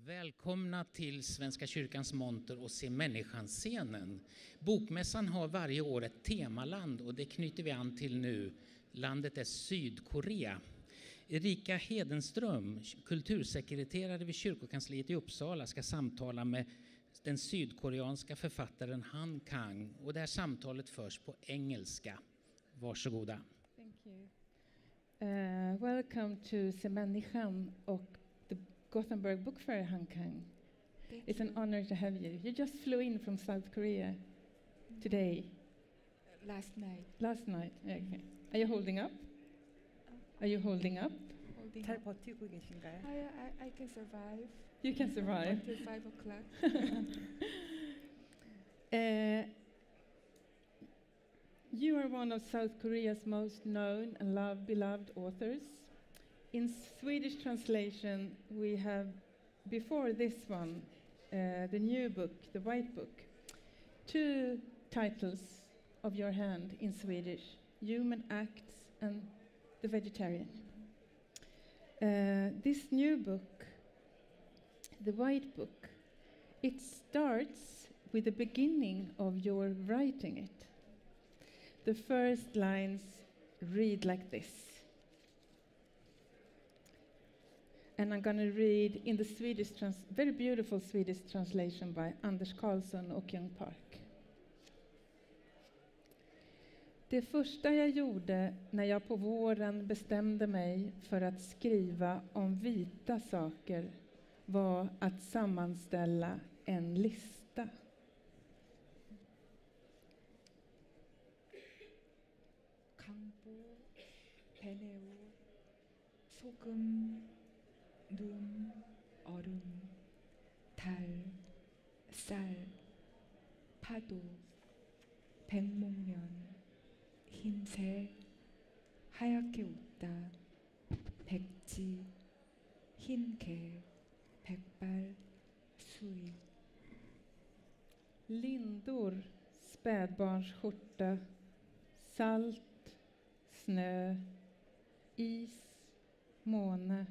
Välkomna till Svenska kyrkans monter och se människan-scenen. Bokmässan har varje år ett temaland och det knyter vi an till nu. Landet är Sydkorea. Erika Hedenström, kultursekreterare vid kyrkokansliet i Uppsala, ska samtala med den sydkoreanska författaren Han Kang. Och det här samtalet förs på engelska. Varsågoda. Thank you. Welcome to Se människan och the Gothenburg Book Fair, Han Kang. It's an honor to have you. You just flew in from South Korea today. Last night. Last night. Okay. Are you holding up? Are you holding up? 잘 버티고 계신가요? I can survive. You can survive. Until 5 o'clock. You are one of South Korea's most known and beloved authors. In Swedish translation, we have, before this one, the new book, the white book, 2 titles of your hand in Swedish, Human Acts and The Vegetarian. This new book, the white book, it starts with the beginning of your writing it. The first lines read like this. And I'm going to read in the Swedish, very beautiful Swedish translation by Anders Karlsson och Young Park. Det första jag gjorde när jag på våren bestämde mig för att skriva om vita saker var att sammanställa en lista. 강보, 베네오, 소금, 눈, 얼음, 달, 쌀, 파도, 백목련, 흰새, 하얗게 웃다, 백지, 흰개, 백발, 수위. Lindor, spädbarnsskjorta, salt, snö, is, måne,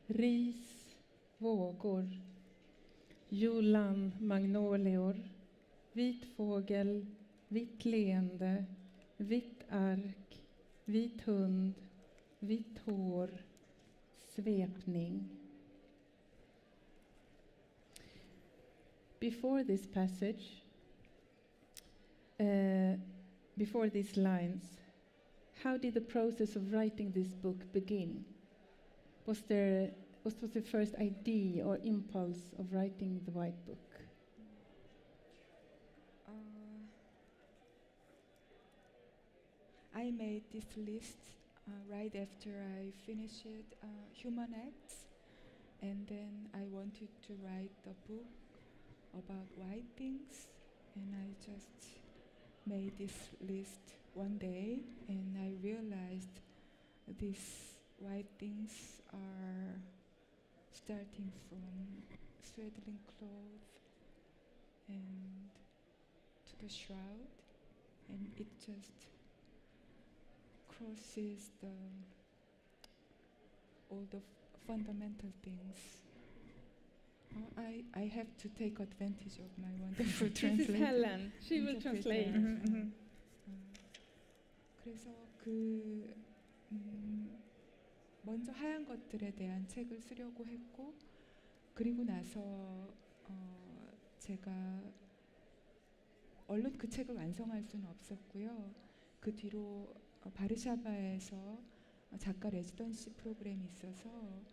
ris, vågor, julan, magnolior, vit fågel, vitt leende, vitt ark, vit hund, vitt hår, svepning. Before this passage, before these lines, how did the process of writing this book begin? What was the first idea or impulse of writing the white book? I made this list right after I finished Human Acts, and then I wanted to write a book about white things, and I just made this list one day, and I realized these white things are starting from swaddling clothes and to the shroud, and it just crosses all the fundamental things. I have to take advantage of my wonderful translator. This is Helen. She will translate. 그래서 먼저 하얀 것들에 대한 책을 쓰려고 했고, 그리고 나서 제가 얼른 그 책을 완성할 수는 없었고요. 그 뒤로 바르샤바에서 작가 레지던시 프로그램이 있어서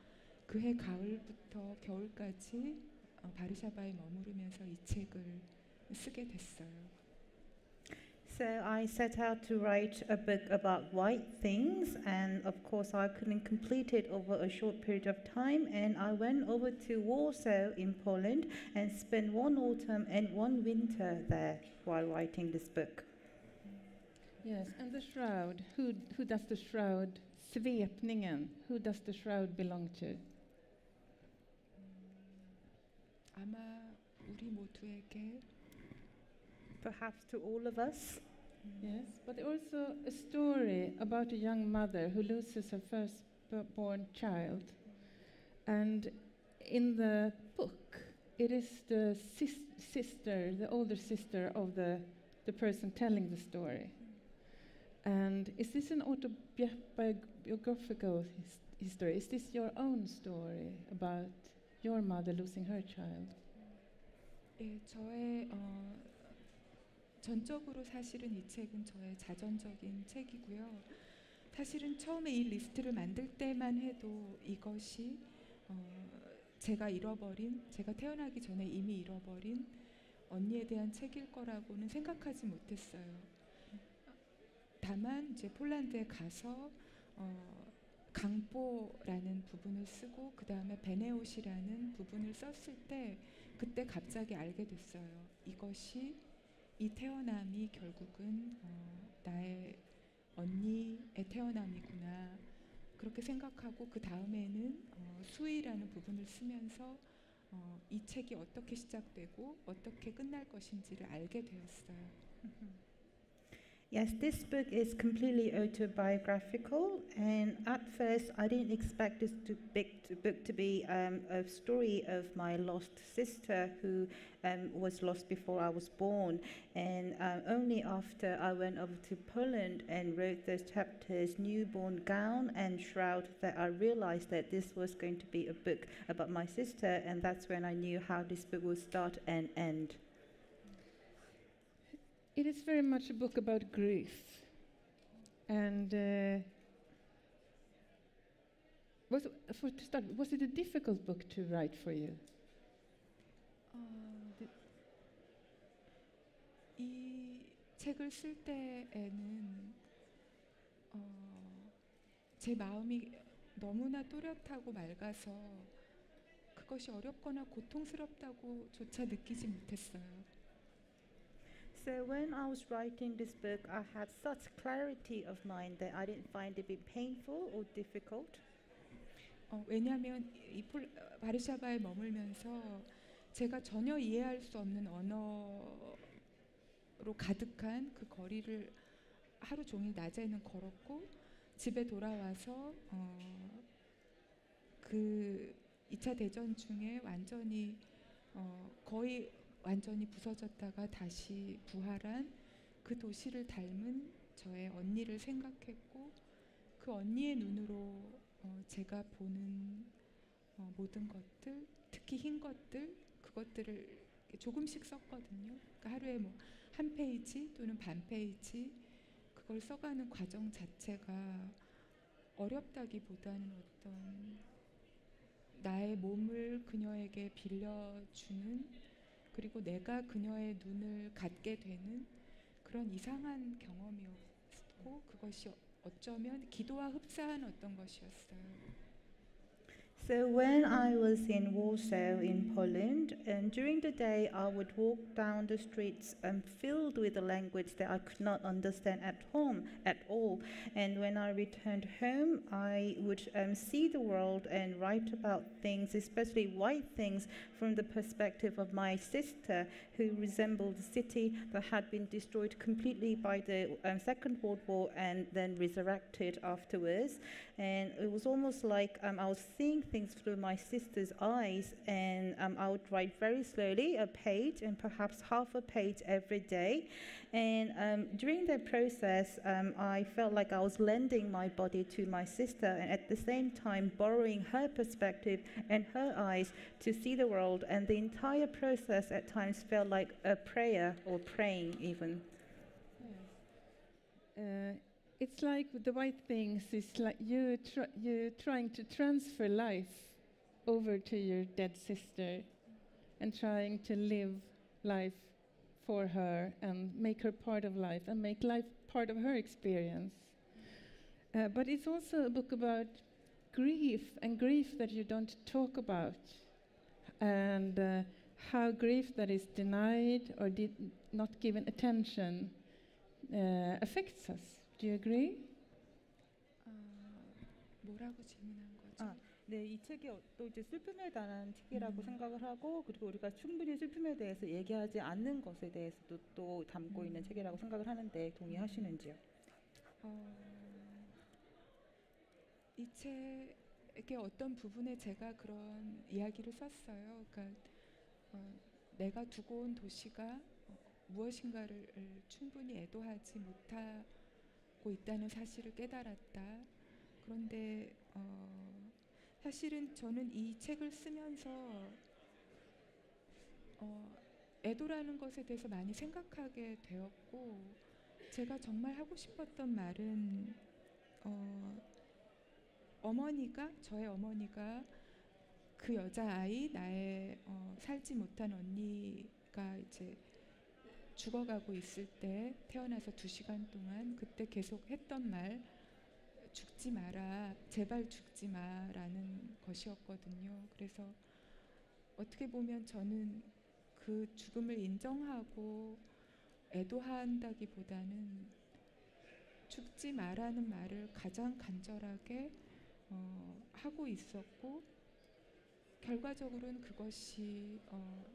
그해 가을부터 겨울까지 바르샤바에 머무르면서 이 책을 쓰게 됐어요. So I set out to write a book about white things, and of course I couldn't complete it over a short period of time, and I went over to Warsaw in Poland and spent one autumn and one winter there while writing this book. Yes, and the shroud. Who does the shroud? Svepningen. Who does the shroud belong to? 아마 우리 모두에게. Perhaps to all of us. Yes, but also a story about a young mother who loses her firstborn child. And in the book, it is the sister, the older sister of the person telling the story. And is this an autobiographical history? Is this your own story about your mother losing her child? 예, 저의 전적으로 사실은 이 책은 저의 자전적인 책이고요. 사실은 처음에 이 리스트를 만들 때만 해도 이것이 제가 태어나기 전에 이미 잃어버린 언니에 대한 책일 거라고는 생각하지 못했어요. 다만 이제 폴란드에 가서 강보라는 부분을 쓰고 그 다음에 베네옷이라는 부분을 썼을 때 그때 갑자기 알게 됐어요. 이것이 이 태어남이 결국은 나의 언니의 태어남이구나. 그렇게 생각하고 그 다음에는 수위라는 부분을 쓰면서 이 책이 어떻게 시작되고 어떻게 끝날 것인지를 알게 되었어요. Yes, this book is completely autobiographical, and at first I didn't expect this book to be a story of my lost sister who was lost before I was born. And only after I went over to Poland and wrote those chapters, Newborn Gown and Shroud, that I realized that this was going to be a book about my sister, and that's when I knew how this book would start and end. It is very much a book about grief. And was it a difficult book to write for you? 이 책을 쓸 때에는 제 마음이 너무나 또렷하고 맑아서 그것이 어렵거나 고통스럽다고조차 느끼지 못했어요. So when I was writing this book, I had such clarity of mind that I didn't find it be painful or difficult. 왜냐하면 이 바르샤바에 머물면서 제가 전혀 이해할 수 없는 언어로 가득한 그 거리를 하루 종일 낮에는 걸었고 집에 돌아와서 그 2차 대전 중에 완전히 거의 완전히 부서졌다가 다시 부활한 그 도시를 닮은 저의 언니를 생각했고 그 언니의 눈으로 제가 보는 모든 것들, 특히 흰 것들, 그것들을 조금씩 썼거든요. 그러니까 하루에 뭐 한 페이지 또는 반 페이지 그걸 써가는 과정 자체가 어렵다기보다는 어떤 나의 몸을 그녀에게 빌려주는 그리고 내가 그녀의 눈을 갖게 되는 그런 이상한 경험이었고 그것이 어쩌면 기도와 흡사한 어떤 것이었어요. So when I was in Warsaw in Poland, and during the day I would walk down the streets filled with a language that I could not understand at home at all. And when I returned home, I would see the world and write about things, especially white things, from the perspective of my sister, who resembled a city that had been destroyed completely by the Second World War and then resurrected afterwards. And it was almost like I was seeing things through my sister's eyes, and I would write very slowly, a page and perhaps half a page every day. And during that process, I felt like I was lending my body to my sister, and at the same time borrowing her perspective and her eyes to see the world. And the entire process at times felt like a prayer or praying even. It's like with the white things, it's like you're trying to transfer life over to your dead sister and trying to live life for her and make her part of life and make life part of her experience. But it's also a book about grief, and grief that you don't talk about, and how grief that is denied or not given attention affects us. Do you agree? 뭐라고 질문한 거죠? 네, 이 책이 또 이제 슬픔에 관한 책이라고 생각을 하고, 그리고 우리가 충분히 슬픔에 대해서 얘기하지 않는 것에 대해서도 또 담고 있는 책이라고 생각을 하는데 동의하시는지요? 이 책에 이게 어떤 부분에 제가 그런 이야기를 썼어요. 그러니까 내가 두고 온 도시가 무엇인가를 충분히 애도하지 못하고 있다는 사실을 깨달았다. 그런데 사실은 저는 이 책을 쓰면서 애도라는 것에 대해서 많이 생각하게 되었고, 제가 정말 하고 싶었던 말은 저의 어머니가 그 여자아이, 나의 살지 못한 언니가 이제 죽어가고 있을 때, 태어나서 2시간 동안 그때 계속 했던 말, 죽지 마라, 제발 죽지 마라는 것이었거든요. 그래서 어떻게 보면 저는 그 죽음을 인정하고 애도한다기보다는 죽지 마라는 말을 가장 간절하게 하고 있었고, 결과적으로는 그것이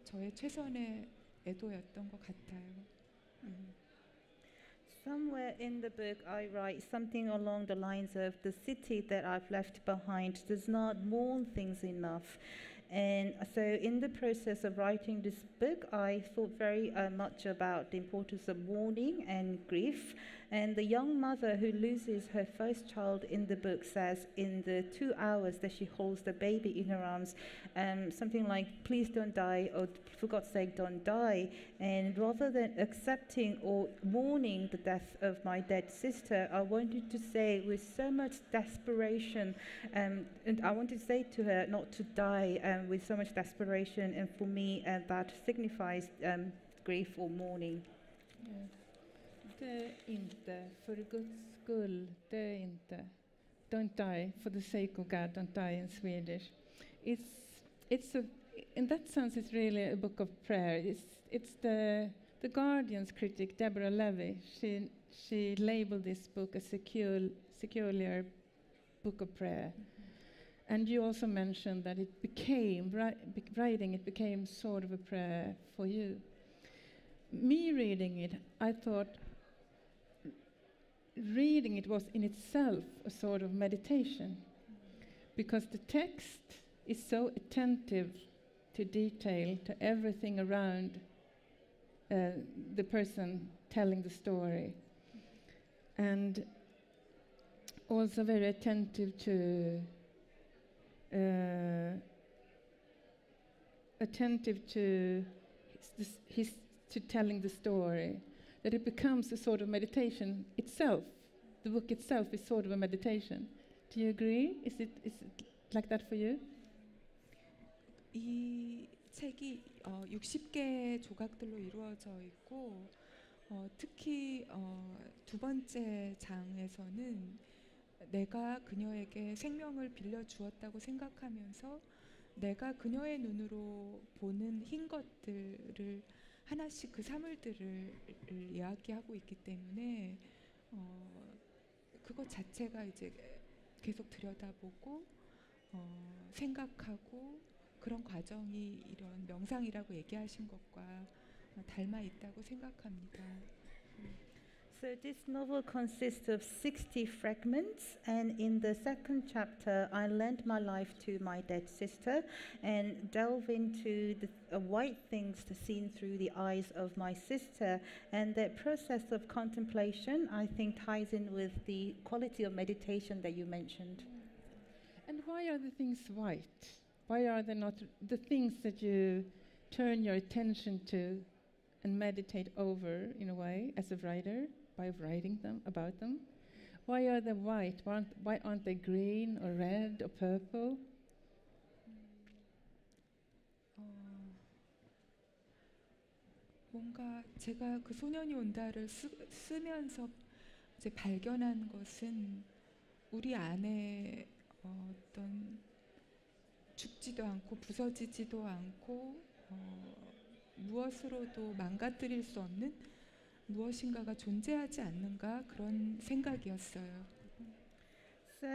저의 최선의 애도였던 것 같아요. Somewhere in the book, I write something along the lines of the city that I've left behind does not mourn things enough. And so, in the process of writing this book, I thought very much about the importance of mourning and grief. And the young mother who loses her first child in the book says, in the 2 hours that she holds the baby in her arms, something like, "Please don't die," or "For God's sake, don't die." And rather than accepting or mourning the death of my dead sister, I wanted to say with so much desperation, and I wanted to say to her not to die with so much desperation, and for me that signifies grief or mourning. Yes. Dö inte, för Guds skull, dö inte. Don't die, for the sake of God, don't die in Swedish. In that sense, it's really a book of prayer. It's the Guardian's critic, Deborah Levy. She labeled this book a secular book of prayer. And you also mentioned that it became, writing it became sort of a prayer for you. Me reading it, I thought reading it was in itself a sort of meditation, because the text is so attentive to detail, to everything around the person telling the story, and also very attentive to to telling the story, that it becomes a sort of meditation itself. The book itself is sort of a meditation. Do you agree? Is it like that for you? 이 책이 60개 조각들로 이루어져 있고, 특히 2번째 장에서는 내가 그녀에게 생명을 빌려주었다고 생각하면서 내가 그녀의 눈으로 보는 흰 것들을 하나씩, 그 사물들을 이야기하고 있기 때문에 그것 자체가 이제 계속 들여다보고 생각하고, 그런 과정이 이런 명상이라고 얘기하신 것과 닮아 있다고 생각합니다. So this novel consists of 60 fragments, and in the second chapter I lent my life to my dead sister and delve into the white things seen through the eyes of my sister, and that process of contemplation I think ties in with the quality of meditation that you mentioned. And why are the things white? Why are they not the things that you turn your attention to and meditate over in a way as a writer by writing them about them? Why are they white? Why aren't they green or red or purple? 뭔가 제가 그 소년이 온다를 쓰면서 이제 발견한 것은 우리 안에 어떤 죽지도 않고 부서지지도 않고 무엇으로도 망가뜨릴 수 없는 무엇인가가 존재하지 않는가, 그런 생각이었어요. So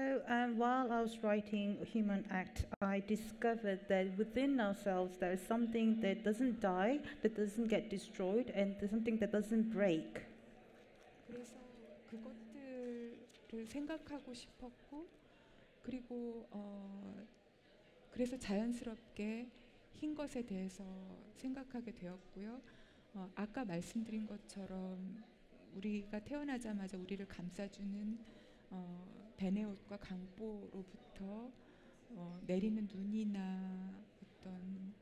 while I was writing Human Act, I discovered that within ourselves there is something that doesn't die, that doesn't get destroyed, and there's something that doesn't break. 그래서 그것들을 생각하고 싶었고, 그리고 그래서 자연스럽게 흰 것에 대해서 생각하게 되었고요. 아까 말씀드린 것처럼 우리가 태어나자마자 우리를 감싸주는 베네옷과 강보로부터 내리는 눈이나 어떤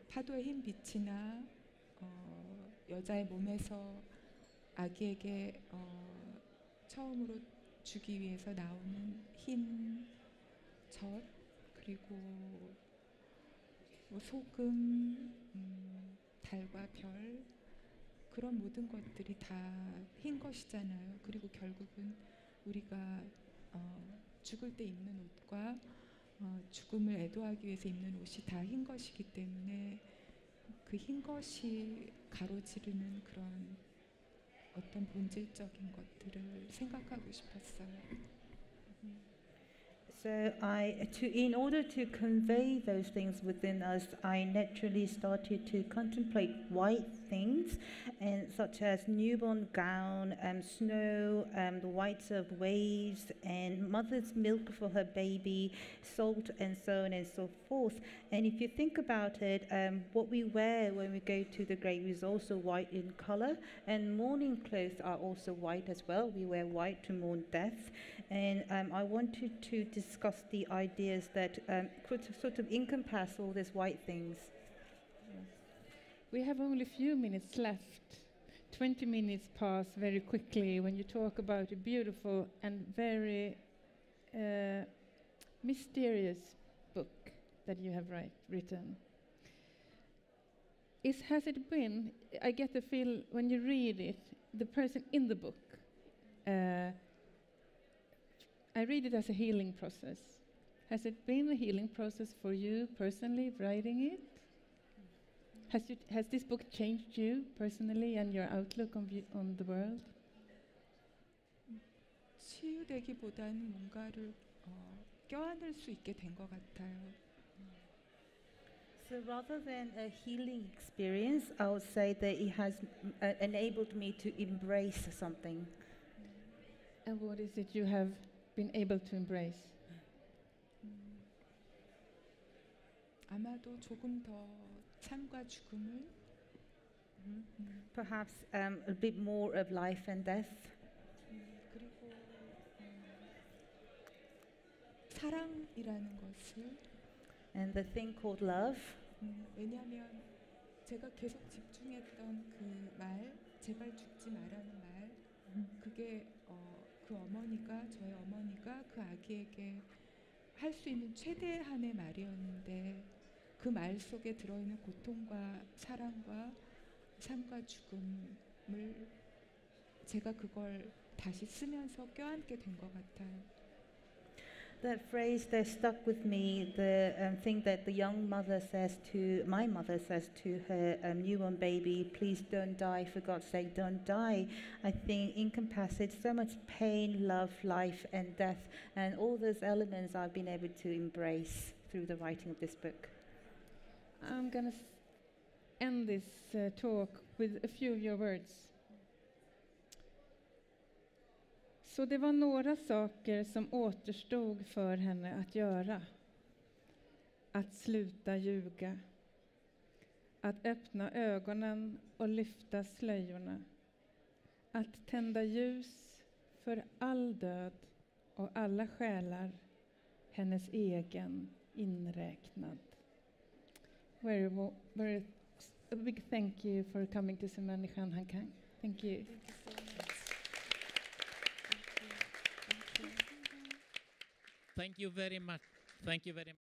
파도의 흰 빛이나 여자의 몸에서 아기에게 처음으로 주기 위해서 나오는 흰 젖, 그리고 뭐 소금, 달과 별, 그런 모든 것들이 다 흰 것이잖아요. 그리고 결국은 우리가 죽을 때 입는 옷과 죽음을 애도하기 위해서 입는 옷이 다 흰 것이기 때문에 그 흰 것이 가로지르는 그런 어떤 본질적인 것들을 생각하고 싶었어요. So in order to convey those things within us, I naturally started to contemplate white things, and such as newborn gown, snow, the whites of waves, and mother's milk for her baby, salt, and so on and so forth. And if you think about it, what we wear when we go to the grave is also white in color, and mourning clothes are also white as well. We wear white to mourn death. And I wanted to discuss the ideas that could sort of encompass all these white things. We have only a few minutes left. 20 minutes pass very quickly when you talk about a beautiful and very mysterious book that you have written. Has it been, I get the feel when you read it, the person in the book, I read it as a healing process. Has it been a healing process for you personally, writing it? Has this book changed you personally and your outlook on the world? 치유되기보다는 뭔가를 껴안을 수 있게 된 것 같아요. So rather than a healing experience, I would say that it has enabled me to embrace something. And what is it you have been able to embrace? 아마도 조금 더 삶과 죽음을 Perhaps a bit more of life and death. 그리고 사랑이라는 것을 And the thing called love. 왜냐하면 제가 계속 집중했던 그 말, 제발 죽지 말라는 말, 그게 그 어머니가, 저의 어머니가 그 아기에게 할 수 있는 최대한의 말이었는데 그 말 속에 들어있는 고통과 사랑과 삶과 죽음을 제가 그걸 다시 쓰면서 껴안게 된 것 같아요. That phrase that stuck with me, the thing that the young mother says to, my mother says to her newborn baby, please don't die, for God's sake, don't die. I think encompasses so much pain, love, life, and death, and all those elements I've been able to embrace through the writing of this book. I'm going to end this talk with a few of your words. Så det var några saker som återstod för henne att göra. Att sluta ljuga. Att öppna ögonen och lyfta slöjorna. Att tända ljus för all död och alla själar, hennes egen inräknad. Very a big thank you for coming to Svenska Han Kang. Thank you. Thank you very much. Thank you very much.